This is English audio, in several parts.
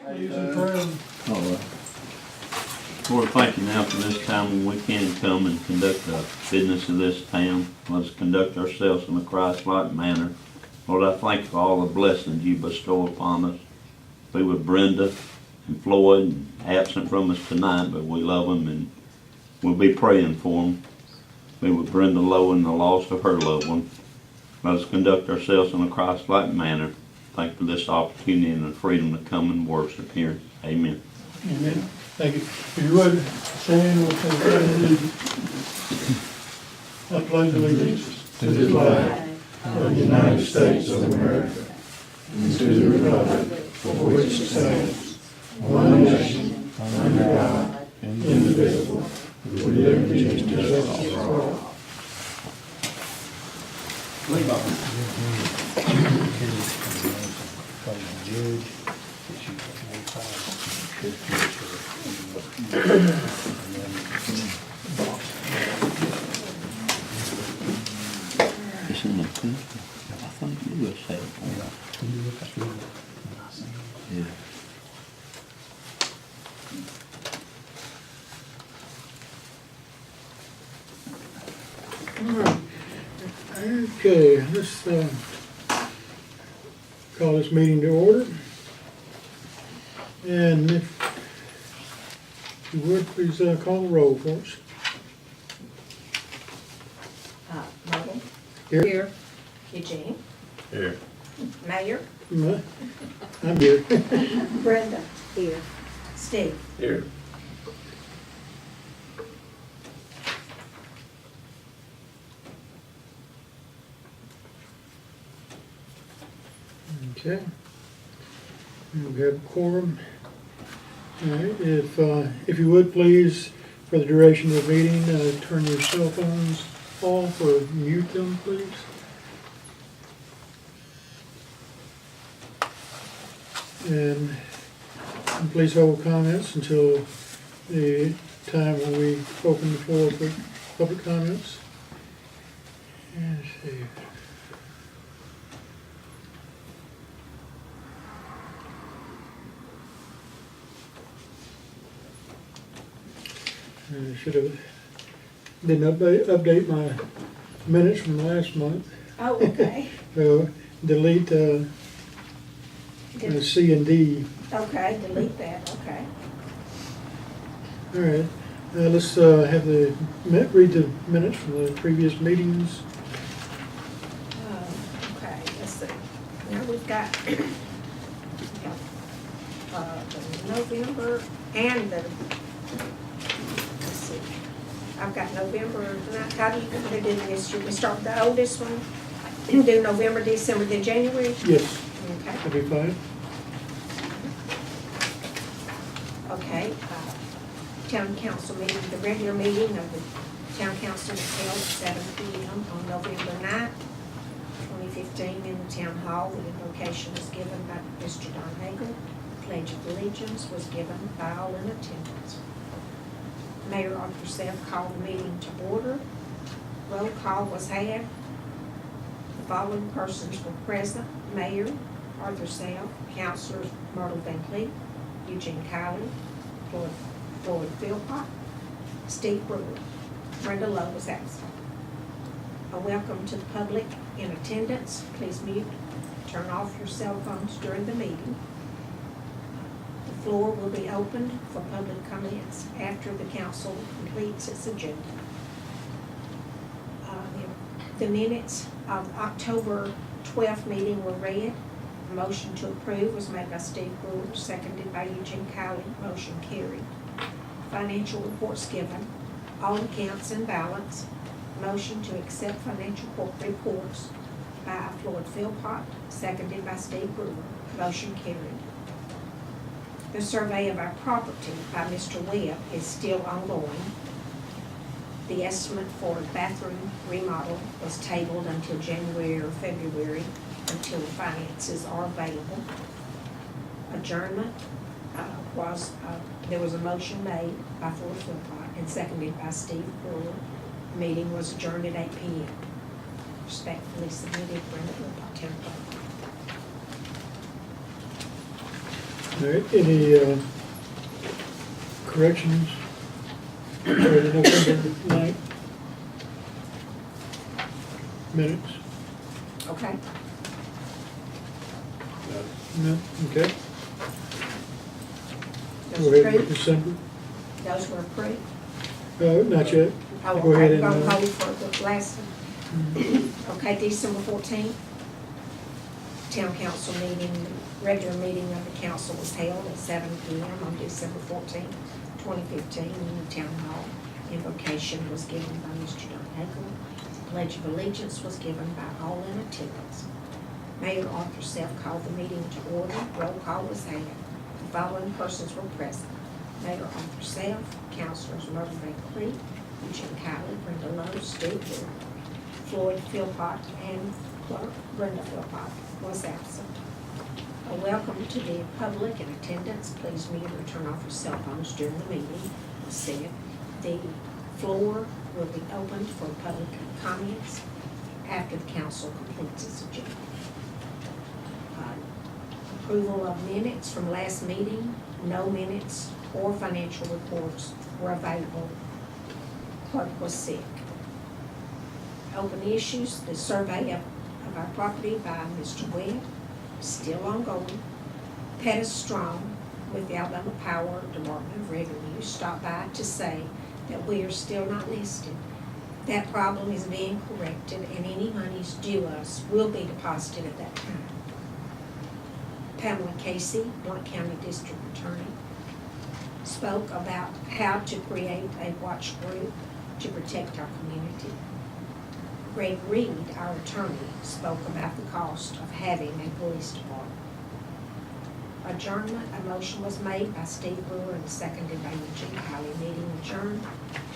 All right. Lord, thank you now for this time when we can come and conduct the business of this town. Let us conduct ourselves in a Christ-like manner. Lord, I thank you for all the blessings you bestow upon us. Be with Brenda and Floyd, and absent from us tonight, but we love them and we'll be praying for them. Be with Brenda Lowe and the loss of her loved one. Let us conduct ourselves in a Christ-like manner. Thank you for this opportunity and the freedom to come and worship here. Amen. Amen. Thank you. If you would, stand with the I pledge allegiance to the flag of the United States of America and to the republic for which it stands, one nation, under God, indivisible, with liberty and justice for all. It's in the country. I think you will say it. Yeah. Okay, let's call this meeting to order. And if you would, please call the roll for us. Martin? Here. Eugene? Here. Mayor? I'm here. Brenda? Here. Steve? Here. Okay. We have a quorum. All right, if you would please, for the duration of the meeting, turn your cell phones off or mute them, please. And please hold comments until the time when we open the floor for public comments. And let's see. I should have, didn't update my minutes from last month. Oh, okay. So delete C and D. Okay, delete that, okay. All right, let's have read the minutes from the previous meetings. Okay, let's see. Now we've got the November and the, let's see. I've got November, how do you want to do this? Should we start with the oldest one? Do November, December, then January? Yes, Okay. that'd be fine. Okay, town council meeting, the regular meeting of the town council was held at 7 p.m. on November 9th, 2015 in the town hall. The invocation was given by Mr. Don Hagel. Pledge of Allegiance was given by all in attendance. Mayor Arthur Self called the meeting to order. Roll call was had. The following persons were present: Mayor Arthur Self, Councilors Myrtle Van Cleef, Eugene Kiley, Floyd Philpott, Steve Brewer. Brenda Lowe was absent. A welcome to the public in attendance. Please mute, turn off your cell phones during the meeting. The floor will be opened for public comments after the council completes its agenda. The minutes of October 12th meeting were read. A motion to approve was made by Steve Brewer, seconded by Eugene Kiley. Motion carried. Financial reports given. All accounts in balance. Motion to accept financial reports by Floyd Philpott, seconded by Steve Brewer. Motion carried. The survey of our property by Mr. Webb is still ongoing. The estimate for the bathroom remodel was tabled until January or February until the finances are available. Adjournment there was a motion made by Floyd Philpott and seconded by Steve Brewer. The meeting was adjourned at 8 p.m. Respectfully submitted, Brenda Philpott, Town Clerk. All right, any corrections for the November 9th minutes? Okay, No, okay. those Go ahead with approved? December. Those were approved? Not yet. Oh, Go ahead okay, and, we're gonna hold for the last one. Okay, December 14th, town council meeting, regular meeting of the council was held at 7 PM on December 14th, 2015, in the town hall. Invocation was given by Mr. Don Hackle. Pledge of allegiance was given by all in attendance. Mayor Arthur Self called the meeting to order. Roll call was had. The following persons were present: Mayor Arthur Self, Councilors Myrtle Van Cleet, Eugene Kylie, Brenda Lowe, Steve Wood, Floyd Philpott, and Clerk Brenda Philpott was absent. A welcome to the public in attendance. Please mute or turn off your cell phones during the meeting. Said, the floor will be opened for public comments after the council completes its agenda. Approval of minutes from last meeting. No minutes or financial reports were available. Clerk was sick. Open issues, the survey of our property by Mr. Webb, still ongoing. Pettis Strong with the Alabama Power Department of Revenue stopped by to say that we are still not listed. That problem is being corrected and any monies due us will be deposited at that time. Pamela Casey, Blount County District Attorney, spoke about how to create a watch group to protect our community. Greg Reed, our attorney, spoke about the cost of having a police department. Adjournment, a motion was made by Steve Brewer and seconded by Eugene Kylie. Meeting adjourned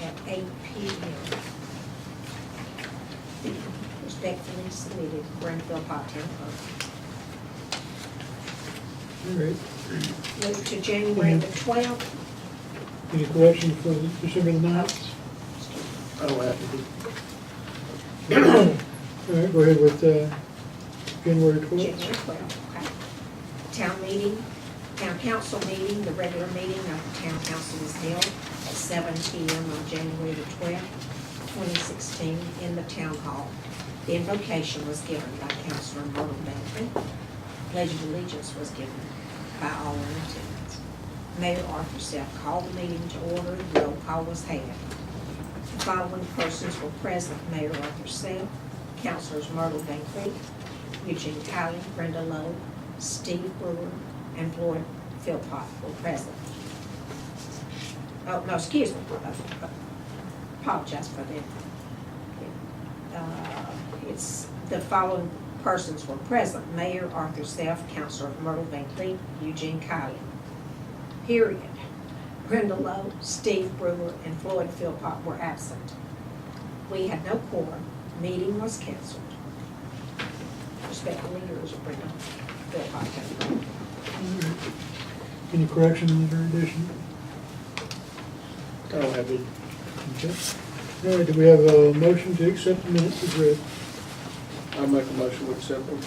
at 8 PM. Respectfully submitted, Brenda Philpott, Town Clerk. All right. Move to January the 12th. Any corrections for December the 9th? I don't have to do. All right, go ahead with January 12th. January 12th, okay. Town meeting, town council meeting, the regular meeting of the town council was held at 7 PM on January the 12th, 2016, in the town hall. The invocation was given by Councilor Myrtle Bentley. Pledge of allegiance was given by all in attendance. Mayor Arthur Self called the meeting to order. The roll call was had. The following persons were present: Mayor Arthur Self, Councilors Myrtle Van Cleet, Eugene Kylie, Brenda Lowe, Steve Brewer, and Floyd Philpott were present. Oh, no, excuse me. Apologize for that. It's the following persons were present: Mayor Arthur Self, Councilor Myrtle Van Cleet, Eugene Kylie. Period. Brenda Lowe, Steve Brewer, and Floyd Philpott were absent. We had no quorum. Meeting was canceled. Respectfully yours, Brenda Philpott. All right. Any corrections or additions? I don't have it. Okay. All right, do we have a motion to accept the minutes as read? I'll make a motion to accept them.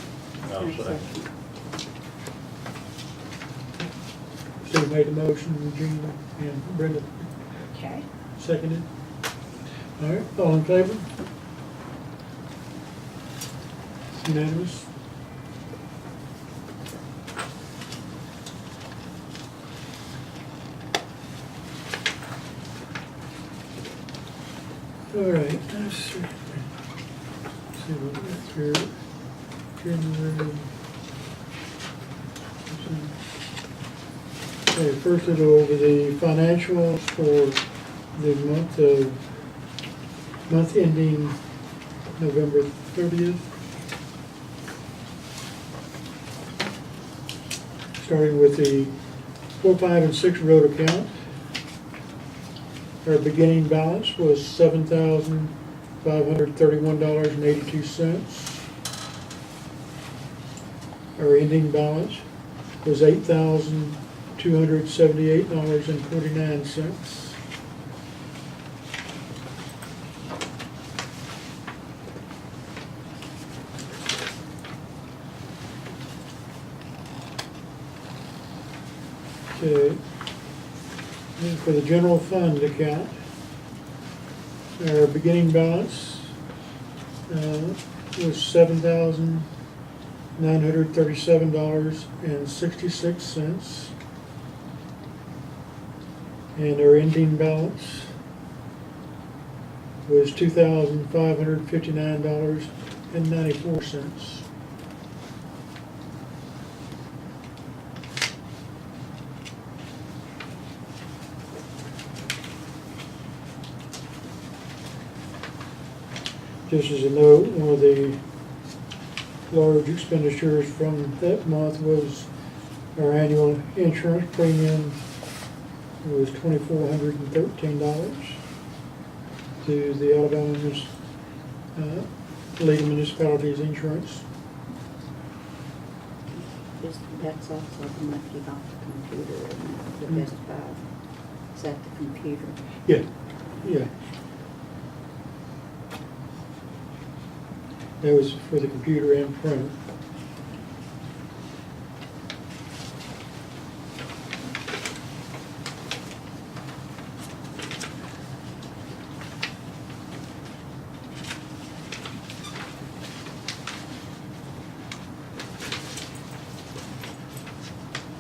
Steve made the motion, Eugene and Brenda Okay. seconded. All right, all in favor? Unanimous? All right, let's see. Let's see what we got through. January. Okay, first it'll go over the financials for the month ending November 30th. Starting with the 4, 5, and 6 road account. Our beginning balance was $7,531.82. Our ending balance was $8,278.49. Okay. And for the general fund account, our beginning balance was $7,937.66. And our ending balance was $2,559.94. Just as a note, one of the large expenditures from that month was our annual insurance premium. It was $2,413 to the Alabama League of Municipalities Insurance. That's also the month you got the computer and the Best Buy. Is that the computer? Yeah, yeah. That was for the computer and printer.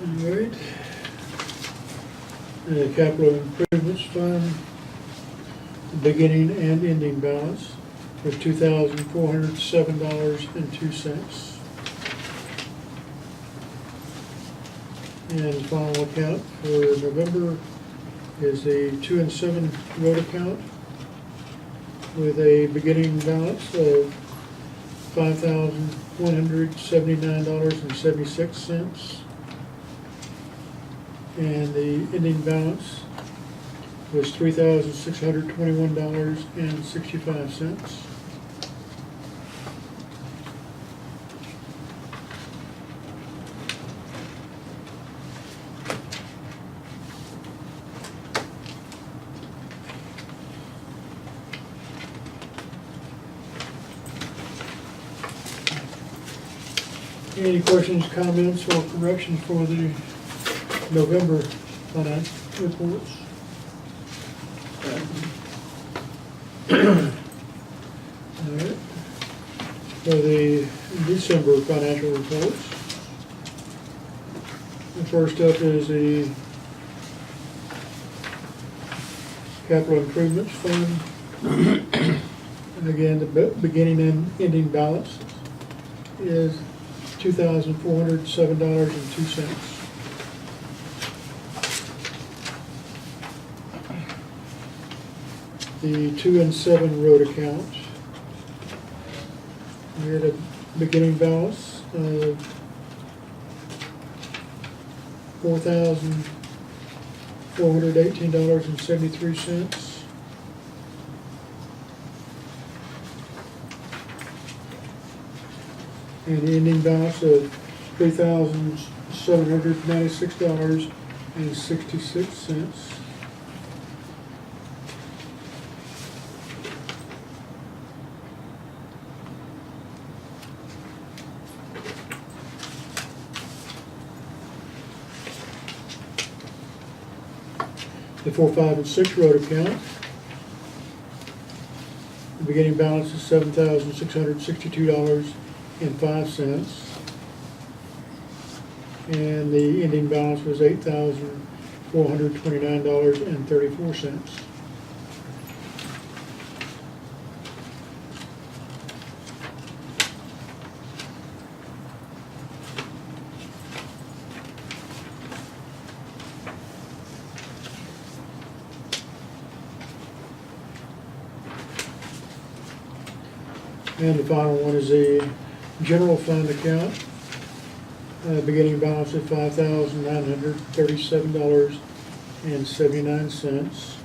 All right. The capital improvements fund, beginning and ending balance was $2,407.02. And the final account for November is the 2 and 7 road account with a beginning balance of $5,179.76. And the ending balance was $3,621.65. Any questions, comments, or corrections for the November financial reports? All right. For the December financial reports, the first up is the capital improvements fund. And again, the beginning and ending balance is $2,407.02. The 2 and 7 road account, we had a beginning balance of $4,418.73. And the ending balance of $3,796.66. The 4, 5, and 6 road account, the beginning balance is $7,662.05. And the ending balance was $8,429.34. And the final one is the general fund account. Beginning balance of $5,937.79.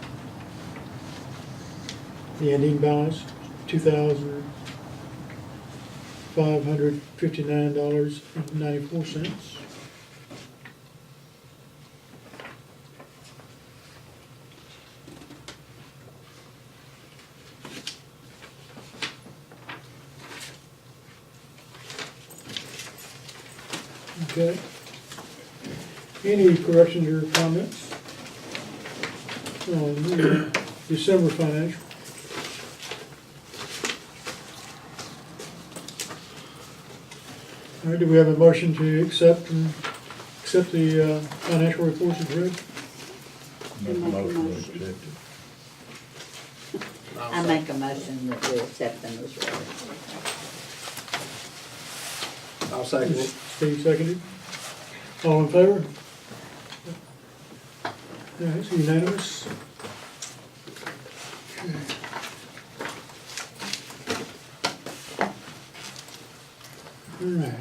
The ending balance, $2,559.94. Okay. Any corrections or comments on the December financial? All right, do we have a motion to accept the financial reports as read? Make a Make a motion to motion. accept it. I make a motion that we accept them as read. I'll second it. Steve seconded. All in favor? Yeah, it's unanimous. All right.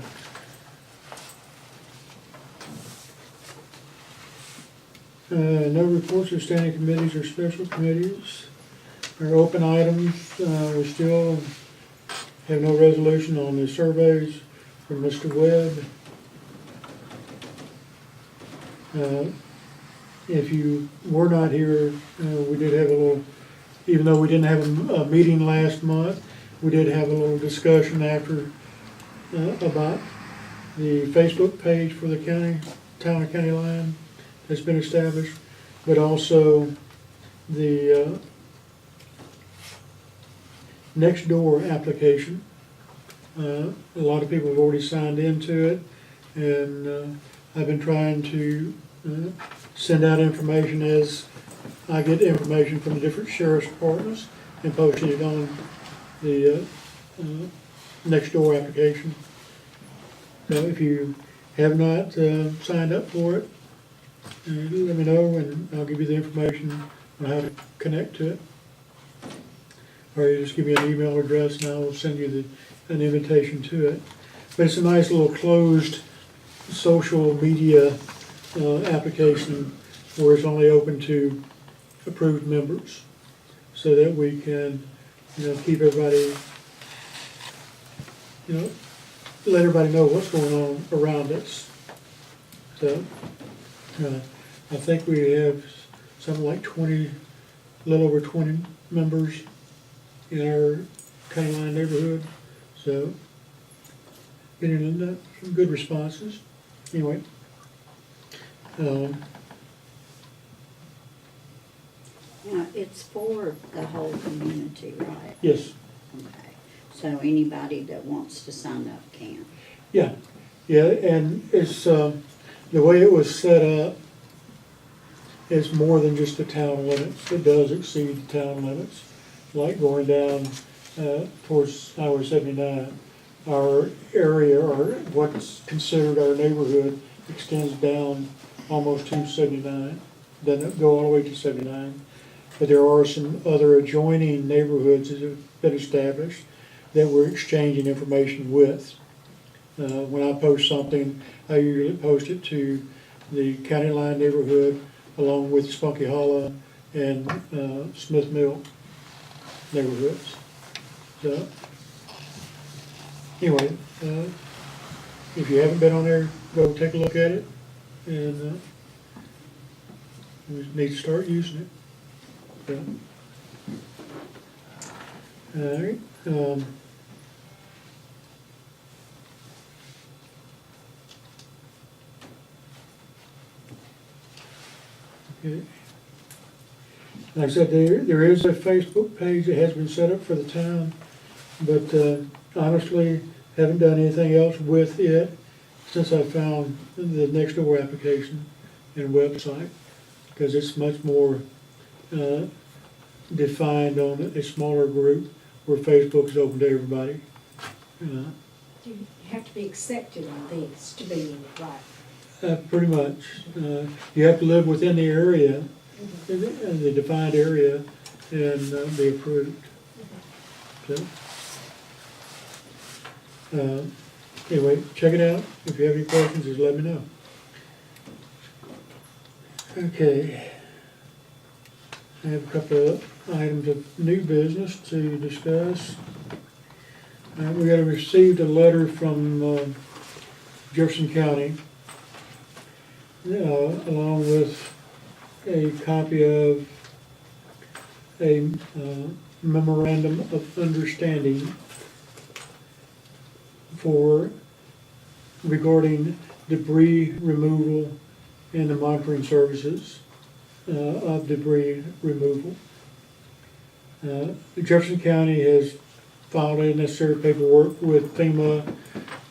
No reports of standing committees or special committees. Our open items, we still have no resolution on the surveys from Mr. Webb. If you were not here, we did have a little, even though we didn't have a meeting last month, we did have a little discussion after about the Facebook page for the town of County Line that's been established, but also the next door application. A lot of people have already signed into it, and I've been trying to send out information as I get information from the different sheriff's departments and posting it on the next door application. So if you have not signed up for it, let me know and I'll give you the information on how to connect to it. Or you just give me an email address and I will send you an invitation to it. But it's a nice little closed social media application where it's only open to approved members, so that we can, keep everybody, let everybody know what's going on around us. So, I think we have something like 20, a little over 20 members in our County Line neighborhood, so getting some good responses. Anyway, Now, it's for the whole community, right? yes, Okay. So anybody that wants to sign up can. yeah, and it's, the way it was set up, it's more than just the town limits. It does exceed the town limits, like going down towards Highway 79. Our area, or what's considered our neighborhood, extends down almost to 79. Doesn't go all the way to 79. But there are some other adjoining neighborhoods that have been established that we're exchanging information with. When I post something, I usually post it to the County Line neighborhood along with Spunky Hollow and Smith Mill neighborhoods. So, anyway, if you haven't been on there, go take a look at it, and we need to start using it. So, all right. Okay. Like I said, there is a Facebook page that has been set up for the town, but honestly, haven't done anything else with it since I found the next door application and website, because it's much more defined on a smaller group where Facebook is open to everybody. You have to be accepted on this to be in it, right? Pretty much. You have to live within the area, the defined area, and be approved. So, anyway, check it out. If you have any questions, just let me know. Okay. I have a couple of items of new business to discuss. We got received a letter from Jefferson County, along with a copy of a memorandum of understanding regarding debris removal and the monitoring services of debris removal. Jefferson County has filed the necessary paperwork with FEMA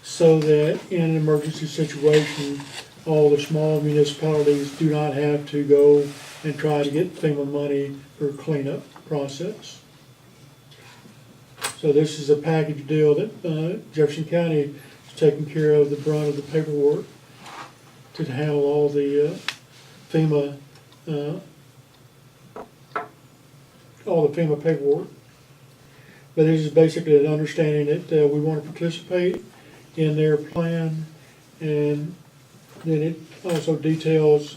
so that in an emergency situation, all the small municipalities do not have to go and try to get FEMA money for cleanup process. So this is a package deal that Jefferson County is taking care of the brunt of the paperwork to handle all the FEMA paperwork. But this is basically an understanding that we want to participate in their plan, and then it also details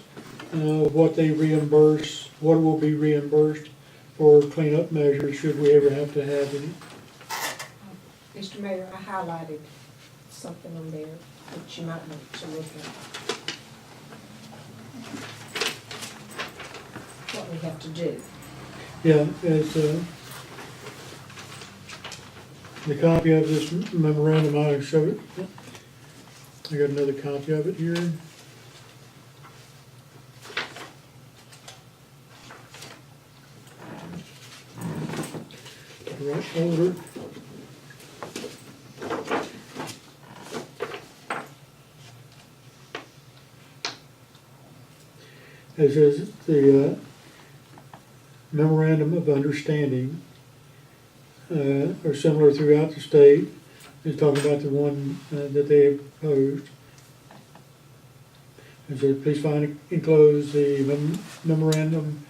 what they reimburse, what will be reimbursed for cleanup measures should we ever have to have any. Mr. Mayor, I highlighted something on there that you might want to look at. What we have to do. Yeah, it's the copy of this memorandum, I'll show it. I got another copy of it here. Right folder. It says the memorandum of understanding are similar throughout the state. It's talking about the one that they have proposed. It says, please find enclosed the memorandum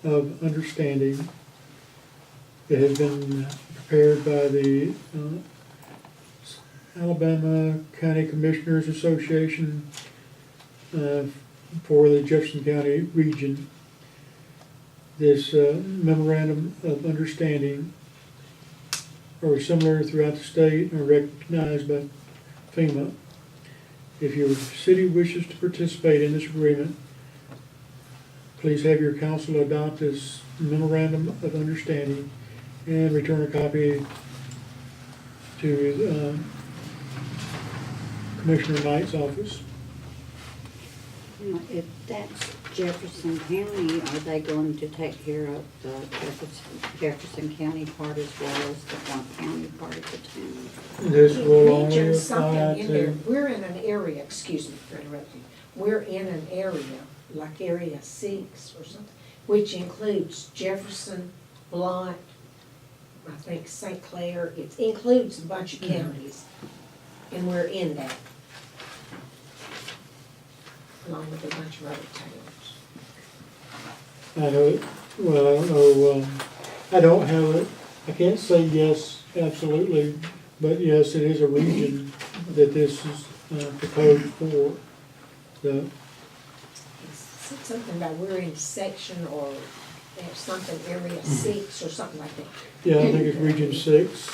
of understanding. It has been prepared by the Alabama County Commissioners Association for the Jefferson County region. This memorandum of understanding are similar throughout the state and are recognized by FEMA. If your city wishes to participate in this agreement, please have your council adopt this memorandum of understanding and return a copy to Commissioner Knight's office. Now, if that's Jefferson County, are they going to take care of the Jefferson County part as well as the Blount County part of the town? This It will only mentions apply something in there. to, We're in an area, excuse me for interrupting, we're in an area, like Area 6 or something, which includes Jefferson, Blount, I think St. Clair, it includes a bunch of counties, and we're in that, along with a bunch of other towns. I know, well, I don't know, I don't have it, I can't say yes, absolutely, but yes, it is a region that this is proposed for. So, It said something about we're in section or something, Area 6 or something like that. yeah, I think it's Region 6.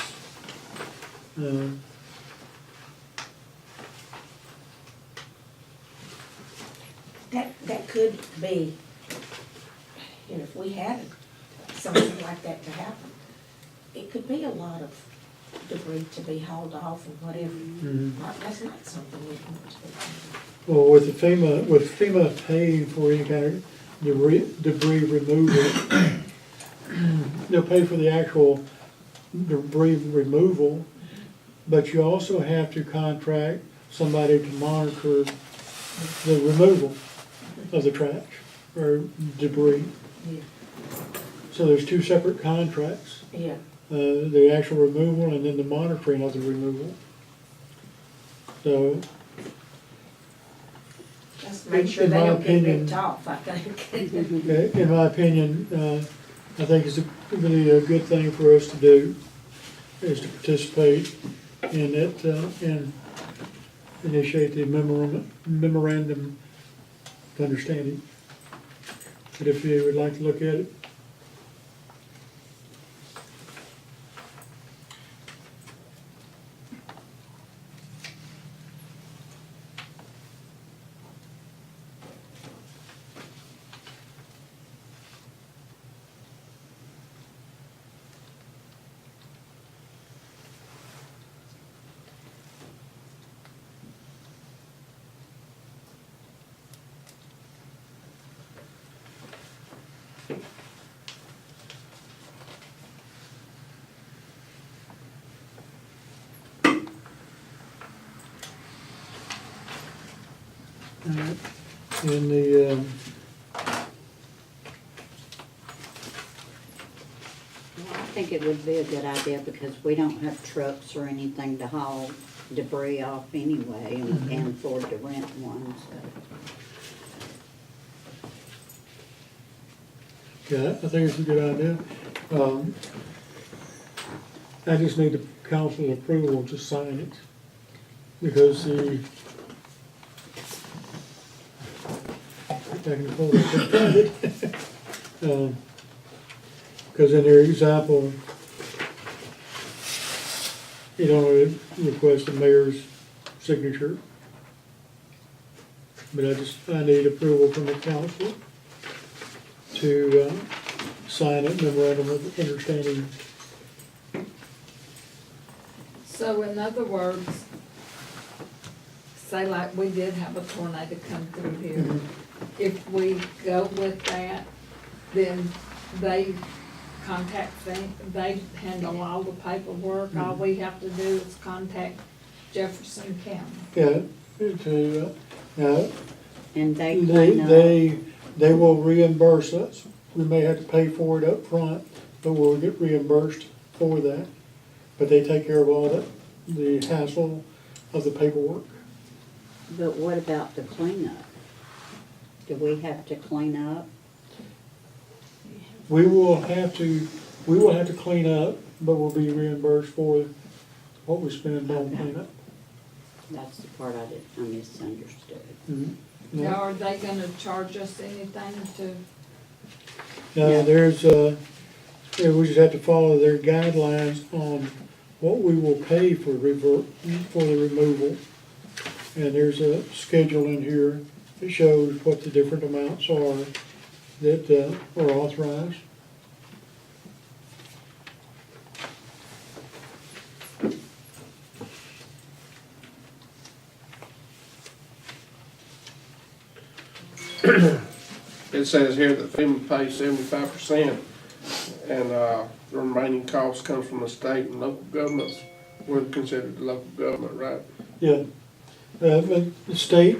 That could be, you know, if we had something like that to happen, it could be a lot of debris to be hauled off and whatever. Mhm. That's not something we want to do. Well, with FEMA paying for any kind of debris removal, they'll pay for the actual debris removal, but you also have to contract somebody to monitor the removal of the trash or debris. Yeah. So there's two separate contracts, Yeah, the actual removal and then the monitoring of the removal. So, just make sure In they my don't get opinion- ripped off, I think. in my opinion, I think it's really a good thing for us to do, is to participate in it, and initiate the memorandum of understanding. But if you would like to look at it. Alright, in the, Well, I think it would be a good idea because we don't have trucks or anything to haul debris off anyway, and we can't afford to rent one, so. yeah, I think it's a good idea. I just need the council approval to sign it, because the, if I can pull it, I can find it. Because in their example, you don't request the mayor's signature, but I need approval from the council to sign it, memorandum of understanding. So in other words, say like we did have a tornado come through here, if we go with that, then they contact them, they handle all the paperwork, all we have to do is contact Jefferson County. Yeah, to, And they clean up. they will reimburse us. We may have to pay for it up front, but we'll get reimbursed for that. But they take care of all the hassle of the paperwork. But what about the cleanup? Do we have to clean up? We will have to clean up, but we'll be reimbursed for what we spend on cleanup. That's the part I misunderstood. Mhm. Now, Yeah. are they gonna charge us anything to, Now, there's, yeah, we just have to follow their guidelines on what we will pay for the removal. And there's a schedule in here that shows what the different amounts are that are authorized. It says here that FEMA pays 75%, and the remaining cost comes from the state and local governments. We're considered the local government, right? Yeah, but the state,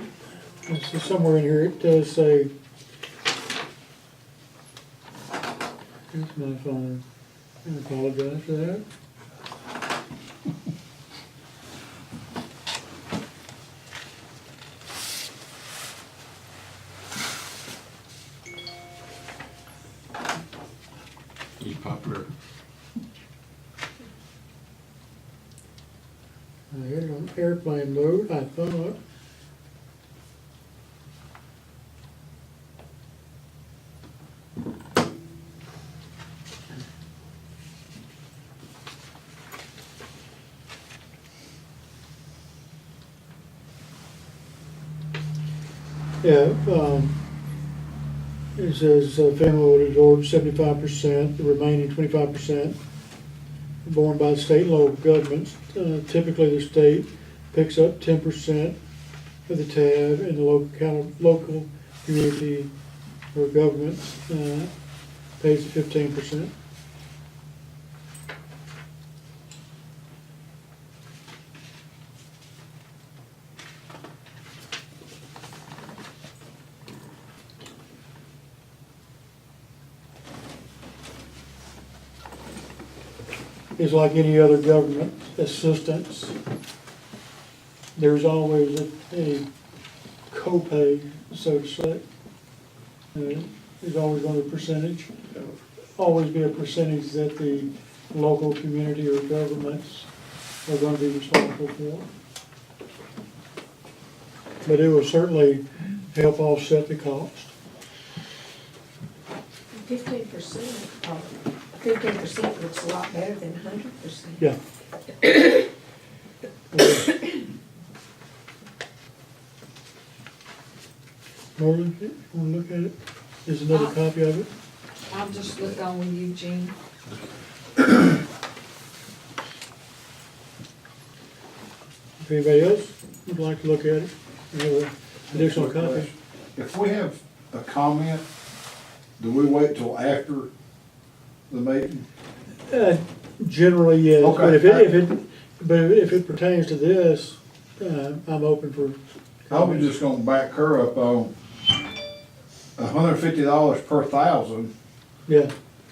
it's somewhere in here, it does say, here's my phone, I apologize for that. You popular. I had it on airplane mode, I thought. Yeah, it says FEMA would absorb 75%, the remaining 25% borne by the state and local governments. Typically, the state picks up 10% of the tab, and the local community or government pays 15%. It's like any other government assistance. There's always a copay, so to say. There's always going to be a percentage, always be a percentage that the local community or governments are going to be responsible for. But it will certainly help offset the cost. 15% looks a lot better than 100%. Yeah. Norman, you want to look at it? There's another copy of it. I'll just look on with Eugene. If anybody else would like to look at it, we have an additional copy. If we have a comment do we wait till after the meeting? Generally, yes, but Okay. if it pertains to this, I'm open for I was just gonna back her up on $150 per thousand Yeah,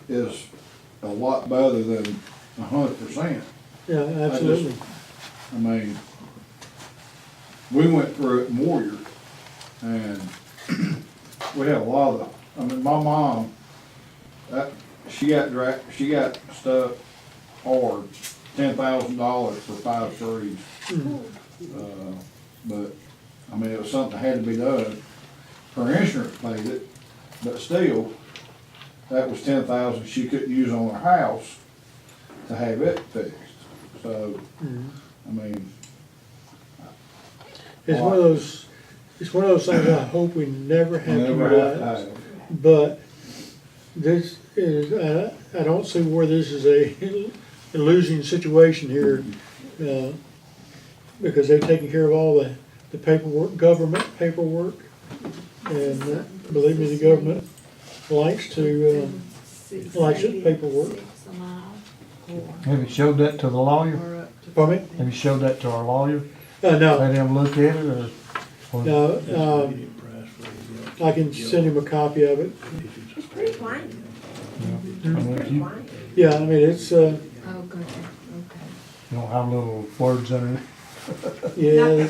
is a lot better than 100%. yeah, absolutely. I mean, we went through it in Warrior, and we had a lot of, I mean, my mom, she got stuck hard, $10,000 for 5 trees. But, I mean, it was something that had to be done. Her insurance paid it, but still, that was 10,000 she couldn't use on her house to have it fixed. So, I mean, It's one of those things I hope we never have to never have to utilize. have. But this is, I don't see where this is a losing situation here, because they've taken care of all the paperwork, government paperwork. And believe me, the government likes to, likes it paperwork. 6 a mile, or Have you showed that to the lawyer? up to. Pardon me? Have you showed that to our lawyer? No, Let him look at it, or? no, I can send him a copy of it. It's pretty plain, I mean, if pretty you plain. Yeah, I mean, it's, Oh, good, okay. don't have little words in it. yeah.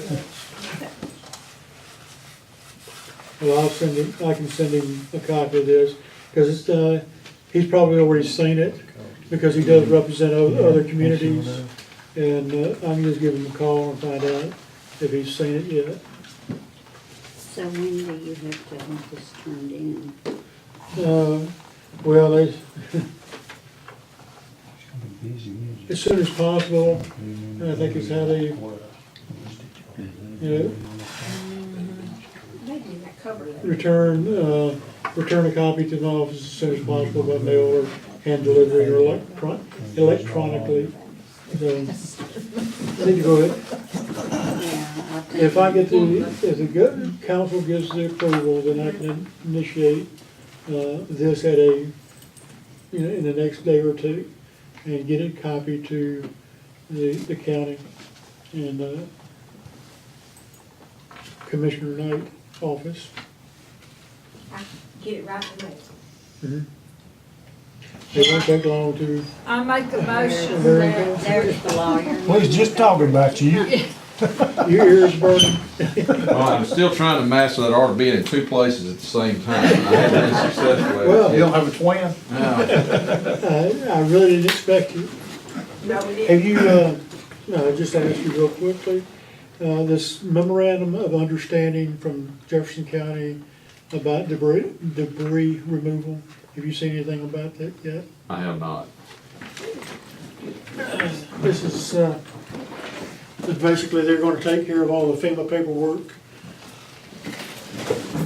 Well, I can send him a copy of this, because it's, he's probably already seen it, because he does represent other communities. And I can just give him a call and find out if he's seen it yet. So when do you have to have this turned in? Well, It's gonna be busy, isn't it? as soon as possible, I think is how they, you know, They do that cover letter. return a copy to the office as soon as possible by mail or hand delivery or electronically. So, I need to go ahead. Yeah, I think. If I get if the council gives the approval, then I can initiate, this at in the next day or two, and get it copied to the county and, Commissioner Knight office. I can get it right away. It won't take long to, I make a motion There you that, There's the lawyer. We was just talking about you. your ears burning. Well, I'm still trying to master that art of being in 2 places at the same time. I haven't been successful at it. Well, You don't have a twin? No. I really didn't expect you. No, we Have didn't. you, just ask you real quickly, this memorandum of understanding from Jefferson County about debris removal, have you seen anything about that yet? I have not. This is, basically they're gonna take care of all the FEMA paperwork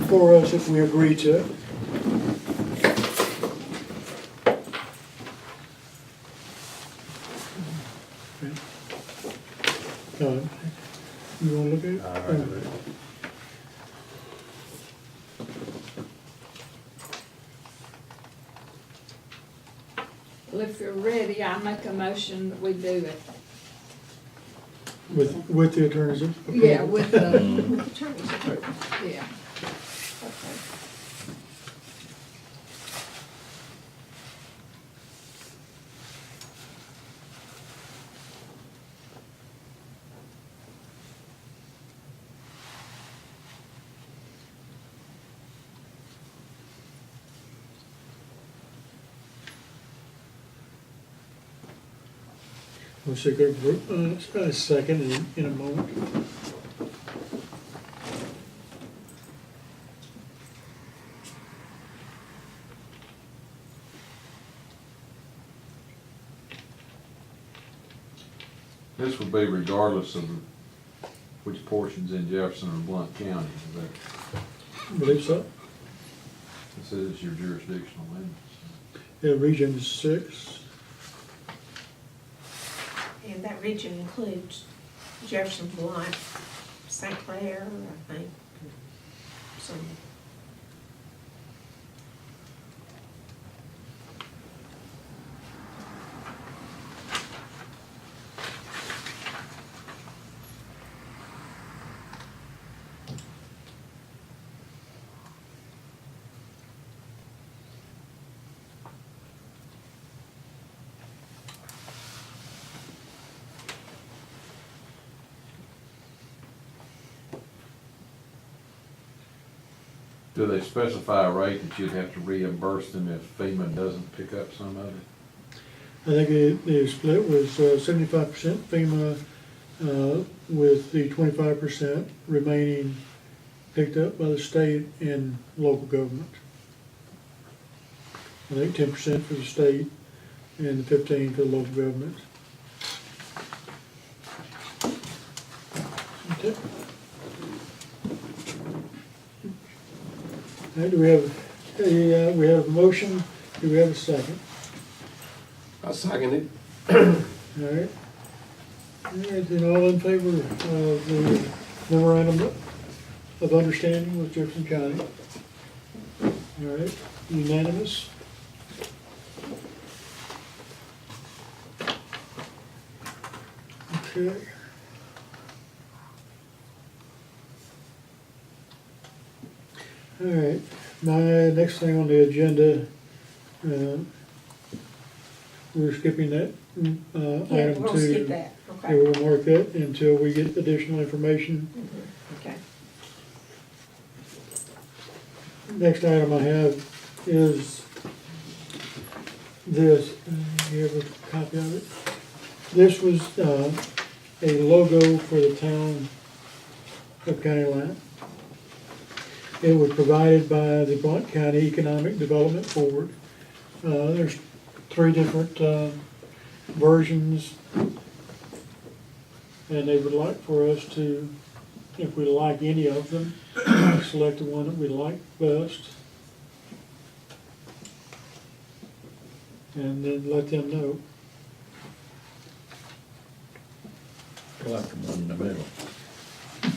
for us if we agree to it. You wanna look at it? well, if you're ready, I make a motion that we do it. With the attorneys. approval. Yeah, with the, With attorneys. yeah. We'll see, a second in a moment. This would be regardless of which portion's in Jefferson or Blount County. Is that, I believe so. this is your jurisdictional limits. Yeah, Region 6. And that region includes Jefferson, Blount, St. Clair, I think, some. Do they specify a rate that you'd have to reimburse them if FEMA doesn't pick up some of it? I think the split was 75% FEMA, with the 25% remaining picked up by the state and local government. I think 10% for the state and 15% for the local government. Okay. All right, do we have a motion, do we have a second? I second it. All right. All right, then all in favor of the memorandum of understanding with Jefferson County? All right, unanimous? Okay. All right, my next thing on the agenda, we're skipping that, Yeah, we're item gonna skip 2. that, Yeah, okay? we'll mark that until we get additional information. Okay. Next item I have is this. You have a copy of it? This was a logo for the town of County Line. It was provided by the Blount County Economic Development Board. There's 3 different versions, and they would like for us to, if we like any of them, select the one that we like best, and then let them know. I like the one in the middle.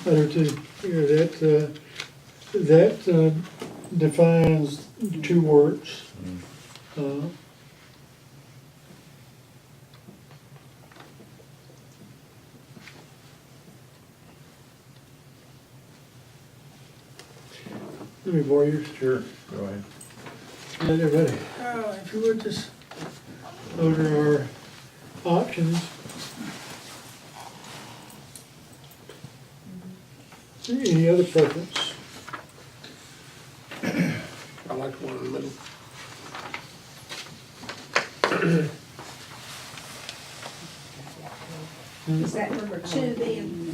Better to, that defines 2 words. Let me borrow yours. Sure, go ahead. And everybody, if you would just, those are our options. Any other preference? I like the one in the middle. Is that number 2 then?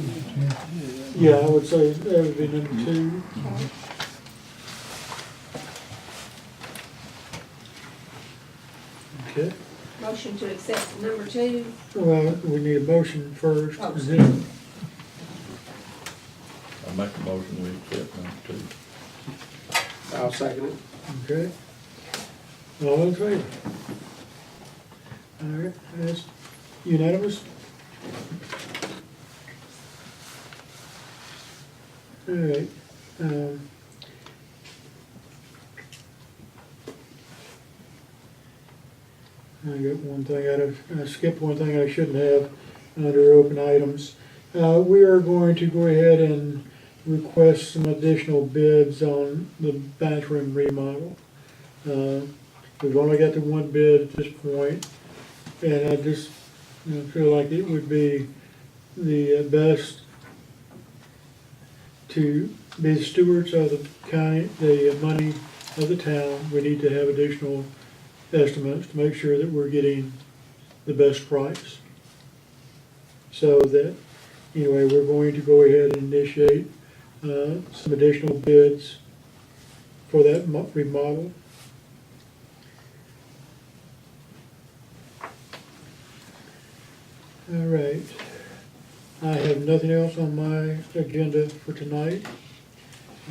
Yeah, I would say that would be number 2. Okay, Motion to accept number 2. well, we need a motion first. Oh, and then- I'll make a motion, we accept number 2. I'll second it. Okay. All in favor? All right, that's unanimous. All right. I got one thing I skipped one thing I shouldn't have under open items. We are going to go ahead and request some additional bids on the bathroom remodel. We've only got the 1 bid at this point, and I just feel like it would be the best to be stewards of the county, the money of the town. We need to have additional estimates to make sure that we're getting the best price. So that, anyway, we're going to go ahead and initiate some additional bids for that remodel. All right. I have nothing else on my agenda for tonight.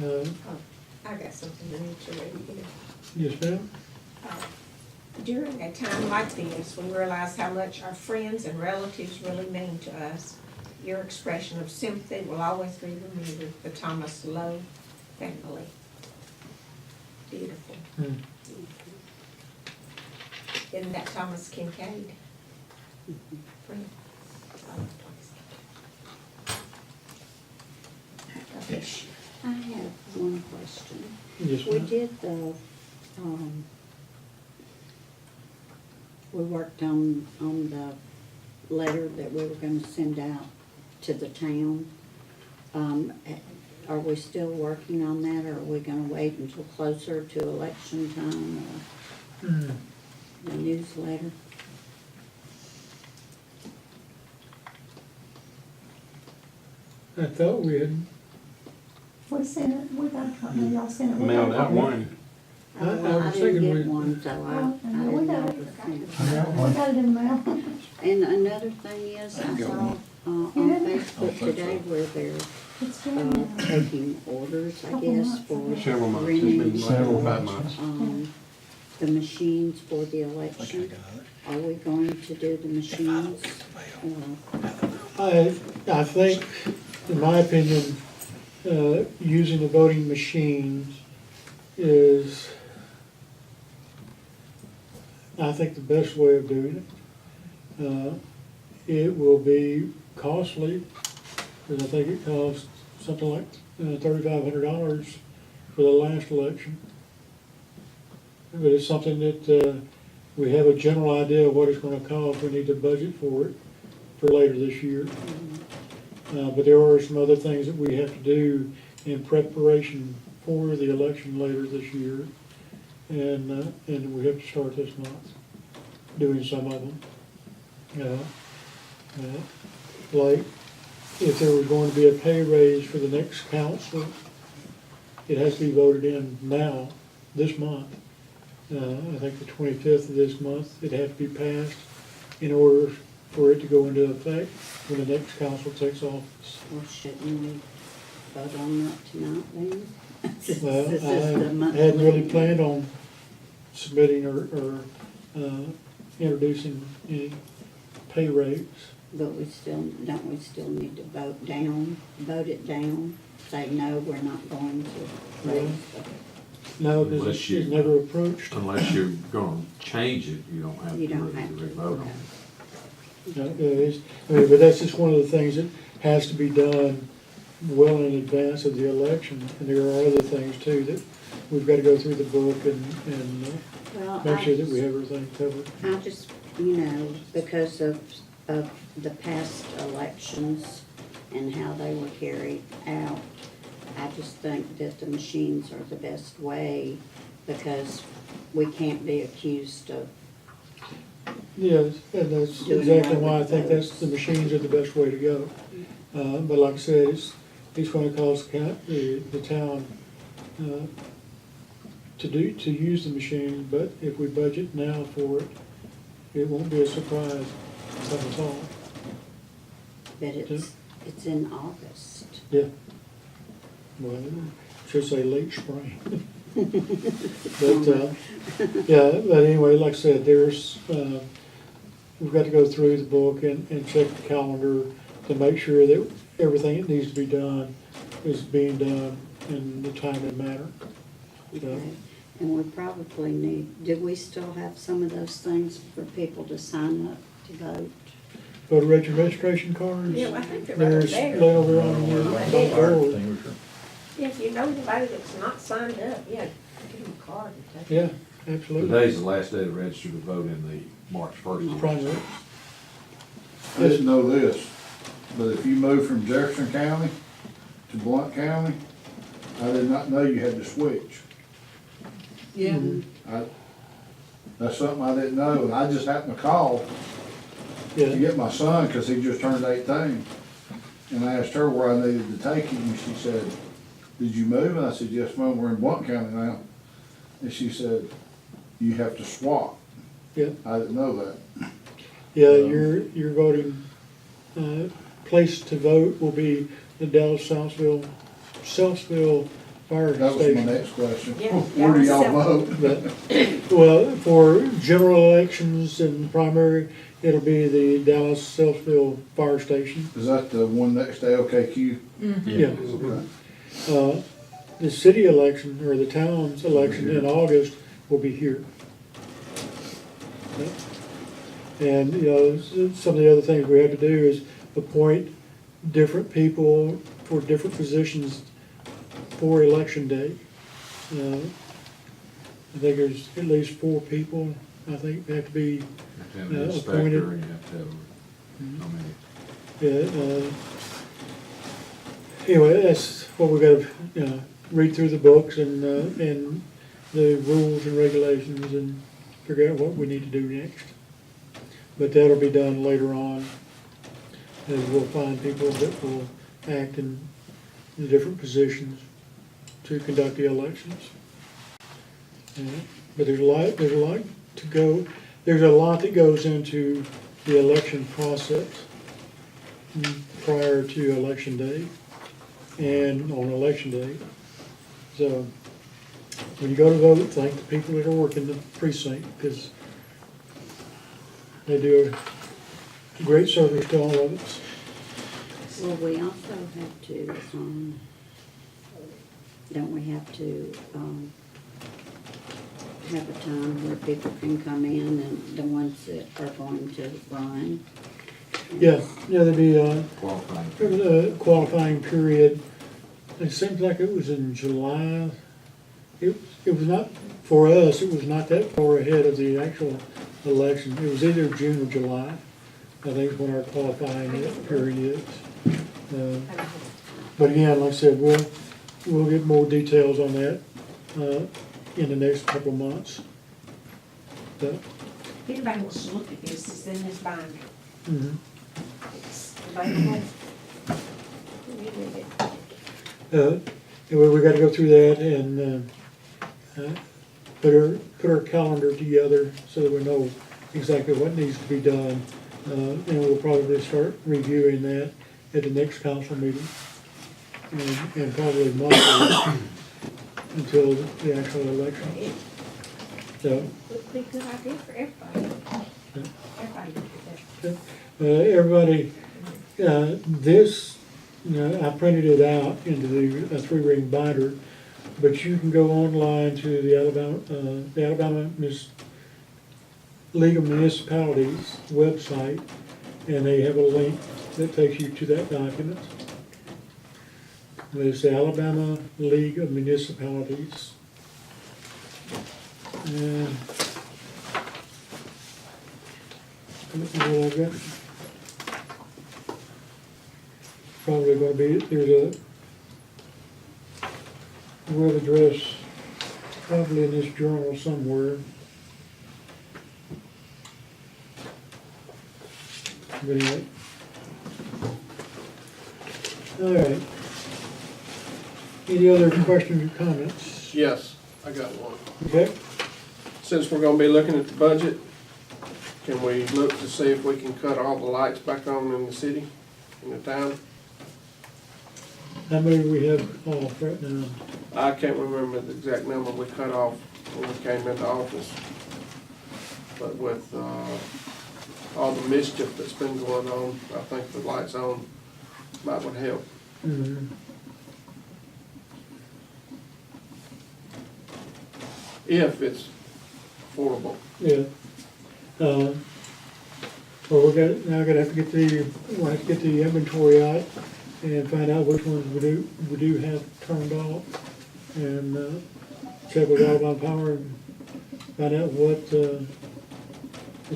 I got something I need to read here. Yes, ma'am? During a time like this, we realize how much our friends and relatives really mean to us. Your expression of sympathy will always be remembered. The Thomas Lowe family. Beautiful. Isn't that Thomas Kincaid? Friend. Okay. I have one question. Yes, We ma'am? did the, we worked on the letter that we were gonna send out to the town. are we still working on that, or are we gonna wait until closer to election time, or Hmm. the newsletter? I thought we had, We sent it, we got a copy, y'all sent it. We Mailed got a out copy. one. I Well, I was didn't thinking get we- one, so I Well, didn't we know got it it. was sent. I got We one. got it in the mail. And another thing is, I got saw, one. on You didn't? Facebook today where they're, It's good now. taking orders, I Couple guess, months for ago. Several months, it's been renting, like Several 4 or 5 months. months. the machines for the election. Are we going to do the machines? I think, in my opinion, using the voting machines is, I think, the best way of doing it. It will be costly, because I think it cost something like $3,500 for the last election. But it's something that we have a general idea of what it's gonna cost. We need to budget for it for later this year. But there are some other things that we have to do in preparation for the election later this year. And we have to start this month, doing some of them. Like, if there was going to be a pay raise for the next council, it has to be voted in now, this month. I think the 25th of this month, it has to be passed in order for it to go into effect when the next council takes office. Or shouldn't we vote on that tonight then? Well, This is the I hadn't really monthly- planned on submitting or introducing any pay rates. But don't we still need to vote it down, say, no, we're not going to raise No, because Unless you- it's never approached. Unless you're gonna change it, you don't have You to don't really have to. vote on it. No, but that's just one of the things that has to be done well in advance of the election. And there are other things too that we've got to go through the book and Well, make sure that we have everything covered. I just, because of the past elections and how they were carried out, I just think that the machines are the best way, because we can't be accused of, Yes, and that's Doing exactly away why I with think those. the machines are the best way to go. But like I said, it's gonna cost the town, to use the machine, but if we budget now for it, it won't be a surprise come fall. that it's in August. Yeah. Well, should say late spring. But, yeah, but anyway, like I said, we've got to go through the book and check the calendar to make sure that everything that needs to be done is being done in the timely manner. Okay. And we probably do we still have some of those things for people to sign up to vote? Voter registration cards, Yeah, well, I think they're there's right there. laid over on the board. If you know anybody that's not signed up, yeah, give them a card and take it. Yeah, absolutely. Today's the last day to register to vote in the March 1st. Primary. I just know this, but if you move from Jefferson County to Blount County, I did not know you had to switch. Yeah, That's something I didn't know, and I just happened to call to Yeah, get my son, cause he just turned 18. And I asked her where I needed to take him, and she said, "Did you move?" And I said, "Yes, Mom, we're in Blount County now." And she said, "You have to swap." yeah, I didn't know that. yeah, your voting, place to vote will be the Dallas-Southville Fire That was my Station. next question. Yeah, Where do y'all Dallas-South. vote? But, well, for general elections and primary, it'll be the Dallas-Southville Fire Station. Is that the one next to LKQ? Yeah. Okay. The city election, or the town's election in August will be here. And, some of the other things we have to do is appoint different people for different positions for election day. I think there's at least 4 people, I think, have to be, You have to have an inspector appointed. and you have to have, how many? anyway, that's what we gotta, read through the books and the rules and regulations and figure out what we need to do next. But that'll be done later on, as we'll find people that will act in the different positions to conduct the elections. But there's a lot to go, there's a lot that goes into the election process prior to election day and on election day. So when you go to vote, thank the people that are working the precinct, because they do a great service to all of us. Well, we also have to, don't we have to, have a time where people can come in and the ones that are going to run? Yeah, there'd be Qualifying. a qualifying period. It seems like it was in July. It was not, for us, it was not that far ahead of the actual election. It was either June or July, I think is when our qualifying period is. But again, like I said, we'll get more details on that in the next couple of months. But, If anybody wants to look at this, it's in this binder. mhm. It's available. Anyway, we gotta go through that and put our calendar together so that we know exactly what needs to be done. And we'll probably start reviewing that at the next council meeting and probably monthly until the actual election. So, Would be a good idea for everybody. Everybody would do that. everybody, this, I printed it out into the 3-ring binder, but you can go online to the Alabama League of Municipalities website, and they have a link that takes you to that document. And it's the Alabama League of Municipalities. And what I've got. Probably gonna be, there's a web address probably in this journal somewhere. But anyway. All right. Any other questions or comments? Yes, I got one. Okay, Since we're gonna be looking at the budget, can we look to see if we can cut all the lights back on in the city, in the town? how many do we have off right now? I can't remember the exact number we cut off when we came into office. But with, all the mischief that's been going on, I think the lights on would help. Mhm. If it's affordable. Yeah. Well, we're gonna, now we're gonna have to we'll have to get the inventory out and find out which ones we do have turned off. And, check with Alabama Power and find out what, the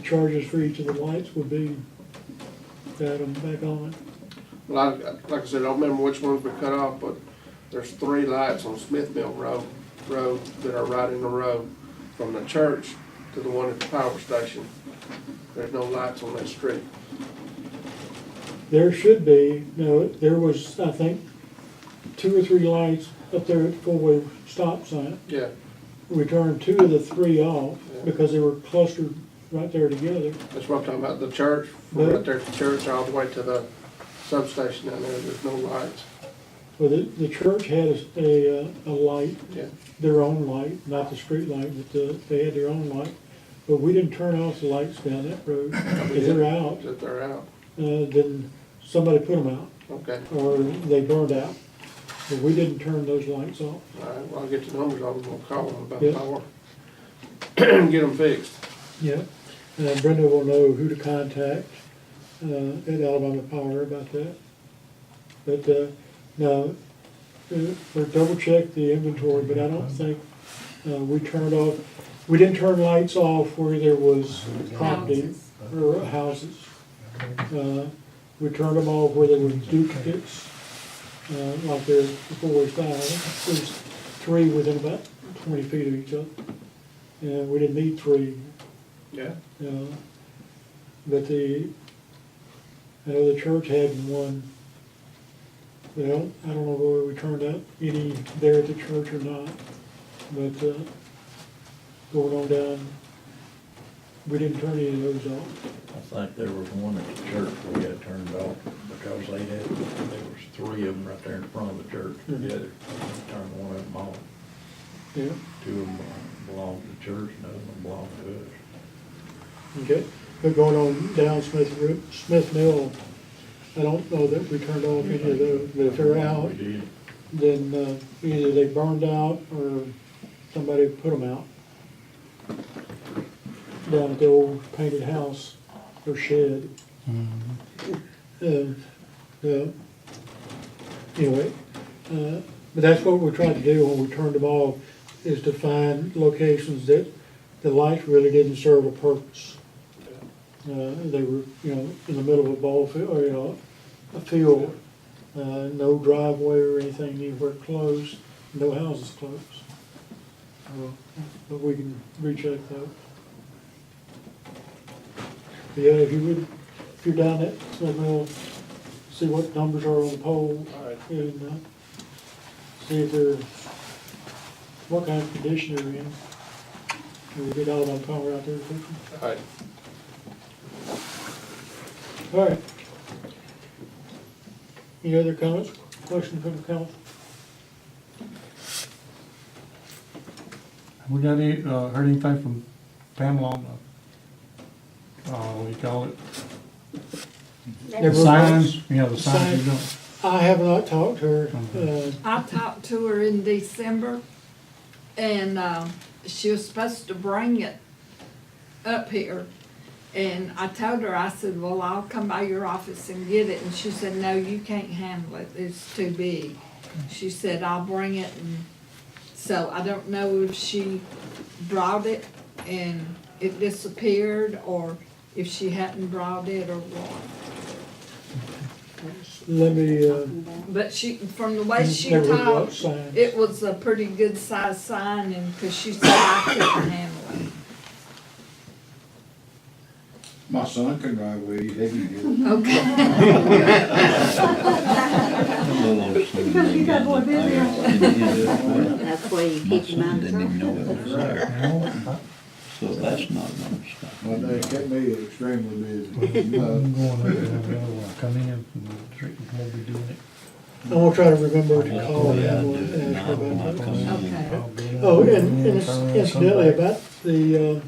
charges for each of the lights would be to add them back on. Well, like I said, I don't remember which ones we cut off, but there's 3 lights on Smith Mill Road that are right in the road from the church to the one at the power station. There's no lights on that street. There should be, no, there was, I think, 2 or 3 lights up there at the four-way stop sign. Yeah, We turned 2 of the 3 off Yeah. because they were clustered right there together. that's what I'm talking about, the church, from right there at the church all the way to the substation down there, there's no lights. Well, the church had a light, Yeah, their own light, not the street light, but they had their own light. But we didn't turn off the lights down that road, because they're out. that they're out, Then somebody put them out, okay. or they burned out. But we didn't turn those lights off. All right, well, I'll get the numbers on them, we'll call them about Yeah. power. Get them fixed. Yeah. Brenda will know who to contact at Alabama Power about that. But now, we'll double check the inventory, but I don't think we turned off, we didn't turn lights off where there was property or houses. We turned them off where there were duplicates like there's the 4-5, there's 3 within about 20 feet of each other. And we didn't need 3, Yeah. but I know the church had one. Well, I don't know whether we turned out any there at the church or not, but, going on down, we didn't turn any of those off. I think there was one at the church we had turned off because there was 3 of them right there in front of the church together. Turned one of them off. Yeah, 2 of them belonged to the church and the other one belonged to us. okay. But going on down Smith Mill, I don't know that we turned off any of those, but if they're out, We did. then either they burned out or somebody put them out. Down at the old painted house or shed. Anyway, but that's what we tried to do when we turned them off, is to find locations that the lights really didn't serve a purpose. They were, in the middle of a ball field, or, a field, no driveway or anything anywhere close, no houses close. But we can recheck those. But yeah, if you're down at Smith Mill, see what numbers are on the pole, and see if they're, what kind of condition they're in. And we'll get all that power out there to fix them. All right. All right. Any other comments, questions from the council? Have we got any, heard anything from Pamela on the, what do you call it? The Never- signs, the signs you don't. I have not talked to her. I talked to her in December, and she was supposed to bring it up here. And I told her, I said, well, I'll come by your office and get it. And she said, no, you can't handle it, it's too big. She said, I'll bring it. And so I don't know if she brought it and it disappeared, or if she hadn't brought it or what. Let me, But she, from the way she never brought talked, signs. it was a pretty good sized sign, and, cause she said I couldn't handle it. My son can drive with you, they can get it. Okay. Because you got more busy. That's why you keep them out of trouble. So that's not gonna stop. Well, they kept me extremely busy. I'm going to come in and we'll be doing it. I'm gonna try to remember to call her and ask her about that. Okay. Oh, and incidentally, about the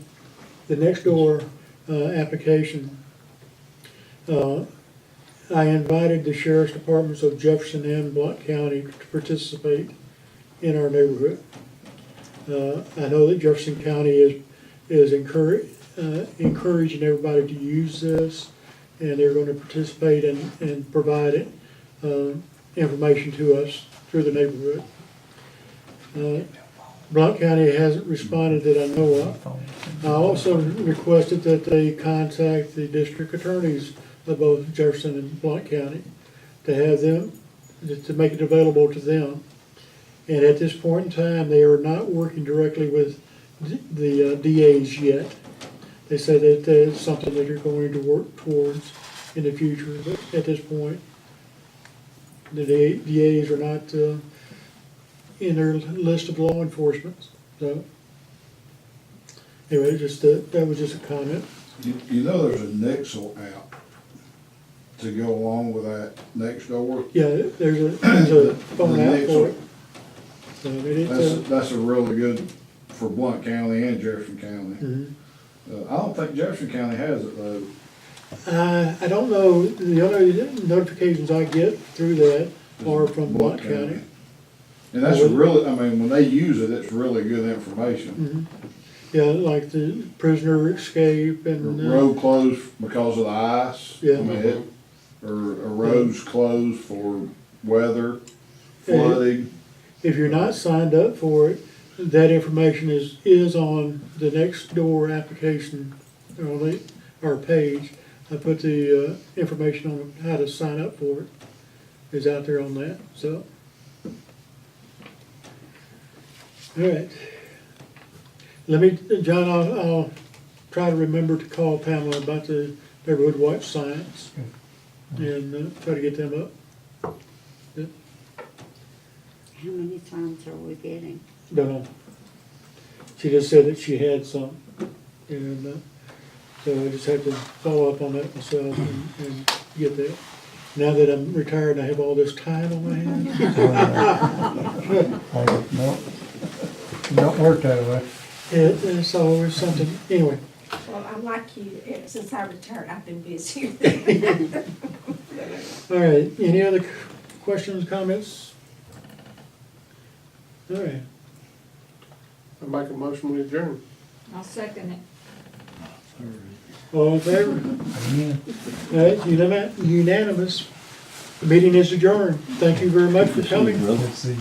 next door application, I invited the sheriff's departments of Jefferson and Blount County to participate in our neighborhood. I know that Jefferson County is encouraging everybody to use this, and they're going to participate and provide it, information to us through the neighborhood. Blount County hasn't responded that I know of. I also requested that they contact the district attorneys of both Jefferson and Blount County to have them, to make it available to them. And at this point in time, they are not working directly with the DAs yet. They say that it's something that they're going to work towards in the future, but at this point, the DAs are not in their list of law enforcement. So anyway, that was just a comment. You know there's a Nixle app to go along with that next door? Yeah, there's a phone app for it. So I mean, That's a really good for Blount County and Jefferson County. Mhm. I don't think Jefferson County has it though. I don't know, the only notifications I get through that are from Blount County. And that's really, I mean, when they use it, it's really good information. Mhm. Yeah, like the prisoner escape The and. road closed because of the ice. Yeah. I mean, or a road's closed for weather, flooding. If you're not signed up for it, that information is on the next door application, our page. I put the information on how to sign up for it. is out there on that, so. All right. Let me, John, I'll try to remember to call Pamela about the neighborhood watch signs and try to get them up. How many signs are we getting? Don't know. She just said that she had some, and so I just have to follow up on that myself and get that. Now that I'm retired, I have all this time on my hands. No, don't work that way. It's always something, anyway. Well, I'm like you, since I retired, I've been busy. All right, any other questions, comments? All right, I make a motion, we adjourn. I'll second it. all in favor? Amen. All right, unanimous. The meeting is adjourned. Thank you very much for coming. Let's see.